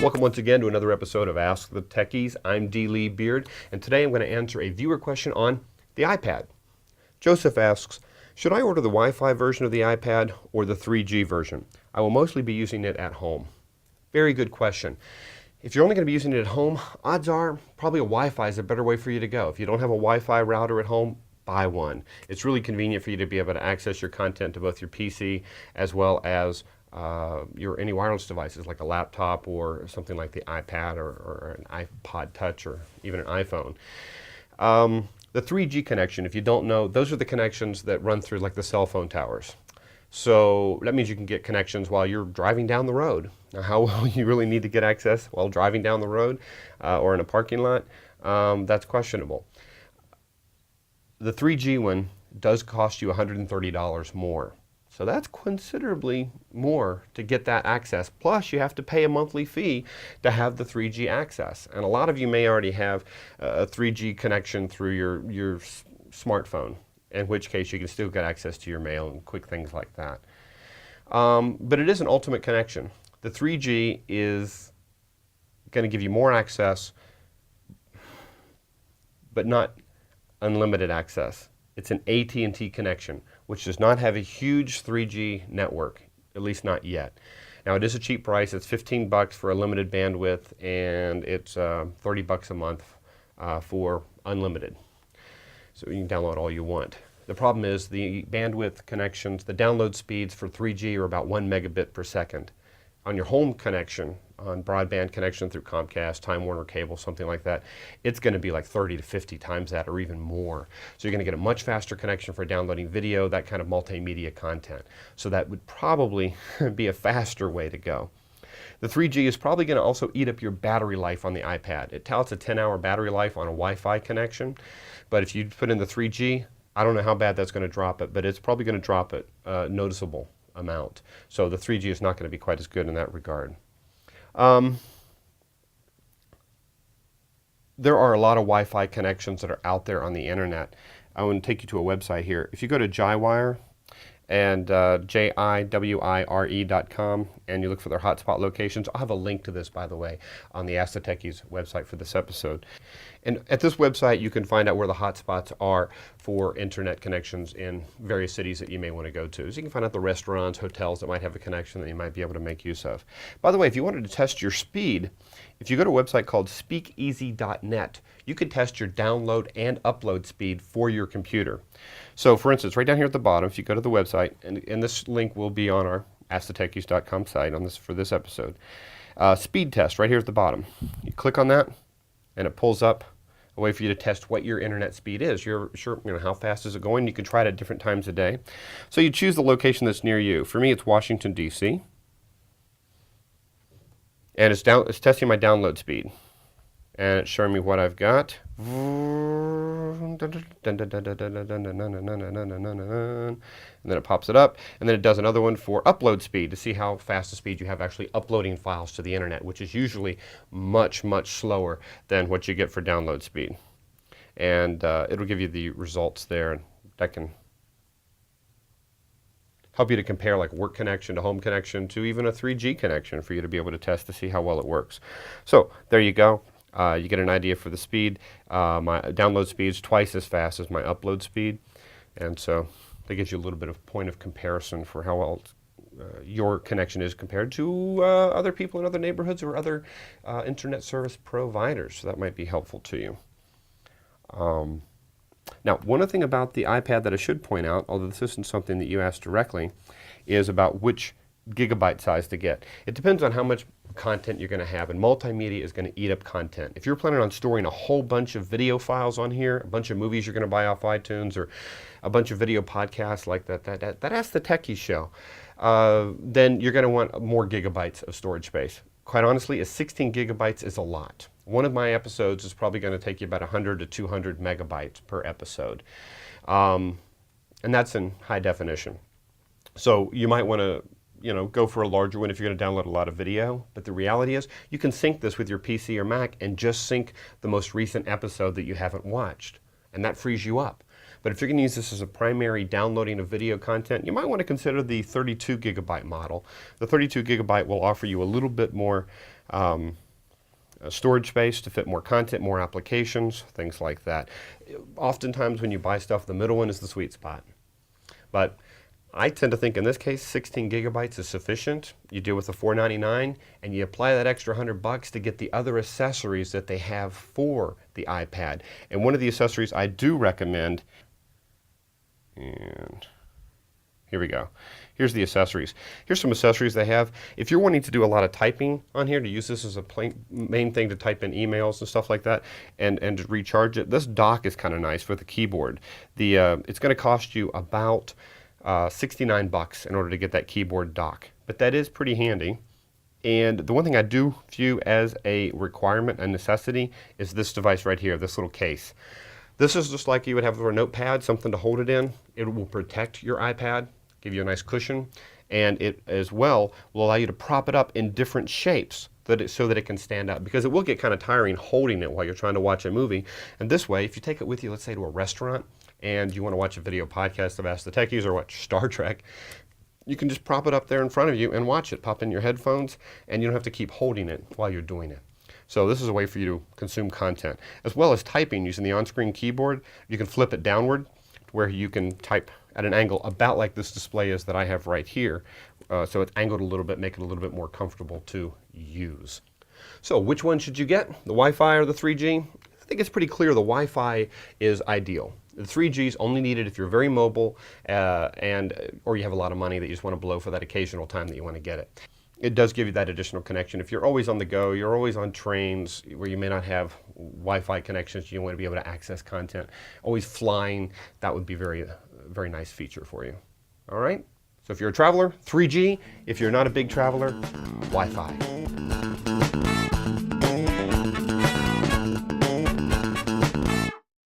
Welcome once again to another episode of Ask the Techies. I'm D. Lee Beard, and today I'm going to answer a viewer question on the iPad. Joseph asks, should I order the Wi-Fi version of the iPad or the 3G version? I will mostly be using it at home. Very good question. If you're only going to be using it at home, odds are probably a Wi-Fi is a better way for you to go. If you don't have a Wi-Fi router at home, buy one. It's really convenient for you to be able to access your content to both your PC as well as your any wireless devices like a laptop or something like the iPad or an iPod Touch or even an iPhone. The 3G connection, if you don't know, those are the connections that run through like the cell phone towers. So that means you can get connections while you're driving down the road. Now, how well you really need to get access while driving down the road or in a parking lot, that's questionable. The 3G one does cost you $130 more. So that's considerably more to get that access. Plus, you have to pay a monthly fee to have the 3G access. And a lot of you may already have a 3G connection through your smartphone, in which case you can still get access to your mail and quick things like that. But it is an ultimate connection. The 3G is going to give you more access, but not unlimited access. It's an AT&T connection, which does not have a huge 3G network, at least not yet. Now it is a cheap price. It's $15 for a limited bandwidth, and it's $30 a month for unlimited. So you can download all you want. The problem is the bandwidth connections, the download speeds for 3G are about 1 megabit per second. On your home connection, on broadband connection through Comcast, Time Warner Cable, something like that, it's going to be like 30 to 50 times that or even more. So you're going to get a much faster connection for downloading video, that kind of multimedia content. So that would probably be a faster way to go. The 3G is probably going to also eat up your battery life on the iPad. It touts a 10-hour battery life on a Wi-Fi connection, but if you put in the 3G, I don't know how bad that's going to drop it, but it's probably going to drop it a noticeable amount. So the 3G is not going to be quite as good in that regard. There are a lot of Wi-Fi connections that are out there on the internet. I want to take you to a website here. If you go to Jywire and JIWIRE.com and you look for their hotspot locations, I'll have a link to this, by the way, on the Ask the Techies website for this episode. And at this website, you can find out where the hotspots are for internet connections in various cities that you may want to go to. So you can find out the restaurants, hotels that might have a connection that you might be able to make use of. By the way, if you wanted to test your speed, if you go to a website called speakeasy.net, you could test your download and upload speed for your computer. So for instance, right down here at the bottom, if you go to the website, and this link will be on our AskTheTechies.com site for this episode, speed test right here at the bottom. You click on that, and it pulls up a way for you to test what your internet speed is. You're sure, how fast is it going? You can try it at different times a day. So you choose the location that's near you. For me, it's Washington, D.C. And it's testing my download speed. And it's showing me what I've got. And then it pops it up, and then it does another one for upload speed to see how fast the speed you have actually uploading files to the internet, which is usually much, much slower than what you get for download speed. And it'll give you the results there, and that can help you to compare like work connection to home connection to even a 3G connection for you to be able to test to see how well it works. So there you go. You get an idea for the speed. My download speed is twice as fast as my upload speed, and so that gives you a little bit of point of comparison for how well your connection is compared to other people in other neighborhoods or other internet service providers. So that might be helpful to you. Now, one other thing about the iPad that I should point out, although this isn't something that you asked directly, is about which gigabyte size to get. It depends on how much content you're going to have, and multimedia is going to eat up content. If you're planning on storing a whole bunch of video files on here, a bunch of movies you're going to buy off iTunes, or a bunch of video podcasts like that Ask the Techies show, then you're going to want more gigabytes of storage space. Quite honestly, 16 gigabytes is a lot. One of my episodes is probably going to take you about 100 to 200 megabytes per episode, and that's in high definition. So you might want to go for a larger one if you're going to download a lot of video. But the reality is you can sync this with your PC or Mac and just sync the most recent episode that you haven't watched. And that frees you up. But if you're going to use this as a primary downloading of video content, you might want to consider the 32 gigabyte model. The 32 gigabyte will offer you a little bit more storage space to fit more content, more applications, things like that. Oftentimes when you buy stuff, the middle one is the sweet spot. But I tend to think in this case 16 gigabytes is sufficient. You deal with the $4.99 and you apply that extra $100 to get the other accessories that they have for the iPad. And one of the accessories I do recommend, and here we go. Here's the accessories. Here's some accessories they have. If you're wanting to do a lot of typing on here, to use this as a main thing to type in emails and stuff like that, and to recharge it, this dock is kind of nice for the keyboard. It's going to cost you about $69 in order to get that keyboard dock, but that is pretty handy. And the one thing I do view as a requirement, a necessity, is this device right here, this little case. This is just like you would have for a notepad, something to hold it in. It will protect your iPad, give you a nice cushion, and it as well will allow you to prop it up in different shapes so that it can stand out, because it will get kind of tiring holding it while you're trying to watch a movie. And this way, if you take it with you, let's say to a restaurant, and you want to watch a video podcast of Ask the Techies or watch Star Trek, you can just prop it up there in front of you and watch it. Pop in your headphones, and you don't have to keep holding it while you're doing it. So this is a way for you to consume content. As well as typing using the on-screen keyboard, you can flip it downward where you can type at an angle about like this display is that I have right here. So it's angled a little bit, make it a little bit more comfortable to use. So which one should you get, the Wi-Fi or the 3G? I think it's pretty clear the Wi-Fi is ideal. The 3G is only needed if you're very mobile or you have a lot of money that you just want to blow for that occasional time that you want to get it. It does give you that additional connection. If you're always on the go, you're always on trains where you may not have Wi-Fi connections, you want to be able to access content, always flying, that would be very nice feature for you. All right? So if you're a traveler, 3G. If you're not a big traveler, Wi-Fi.